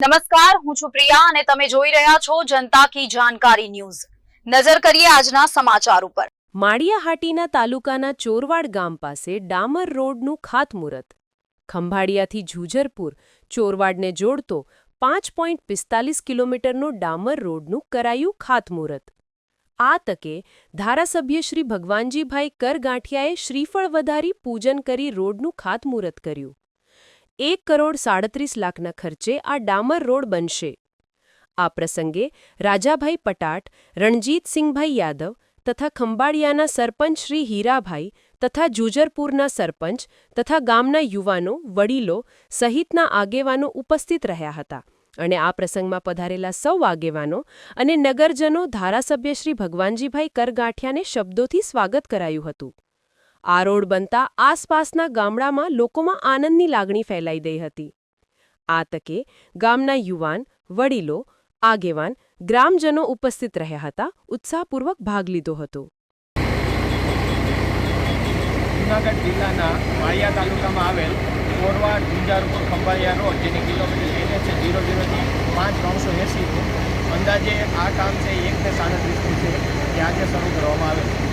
નમસ્કાર, હું છું પ્રિયા અને તમે જોઈ રહ્યા છો જનતા કી જાણકારી ન્યૂઝ। નજર કરીએ આજના સમાચાર ઉપર। માળિયાહાટીના તાલુકાના ચોરવાડ ગામ પાસે ડામર રોડનું ખાતમુહૂર્ત। ખંભાળિયાથી ઝુંઝરપુર ચોરવાડને જોડતો 5.45 કિલોમીટરનો ડામર રોડનું કરાયું ખાતમુહૂર્ત। આ તકે ધારાસભ્ય શ્રી ભગવાનજીભાઈ કરગાંઠિયાએ શ્રીફળ વધારી પૂજન કરી રોડનું ખાતમુહૂર્ત કર્યું। 1,37 લાખના ખર્ચે આ ડામર રોડ બનશે। આ પ્રસંગે રાજાભાઈ પટાટ, રણજીતસિંહભાઈ યાદવ તથા ખંભાળિયાના સરપંચ શ્રી હીરાભાઈ તથા ઝુંઝરપુરના સરપંચ તથા ગામના યુવાનો, વડીલો સહિતના આગેવાનો ઉપસ્થિત રહ્યા હતા અને આ પ્રસંગમાં પધારેલા સૌ આગેવાનો અને નગરજનો ધારાસભ્ય શ્રી ભગવાનજીભાઈ કરગાંઠિયાને શબ્દોથી સ્વાગત કરાયું હતું। આ રોડ બનતા આસપાસના ગામડામાં લોકોમાં આનંદની લાગણી ફેલાઈ ગઈ હતી। આ તકે ગામના યુવાન, વડીલો, આગેવાન, ગ્રામજનો ઉપસ્થિત રહ્યા હતા, ઉત્સાહપૂર્વક ભાગ લીધો હતો। જૂનાગઢ જિલ્લાના માળિયા તાલુકામાં આવેલ ચોરવાડ ઝુંઝરપુર ખંભાળિયા રોડ, જેની કિલોમીટર NH છે 00થી 5,380 અંદાજે આ કામ છે 1,37 છે, જે આજે શરૂ કરવામાં આવેલ છે।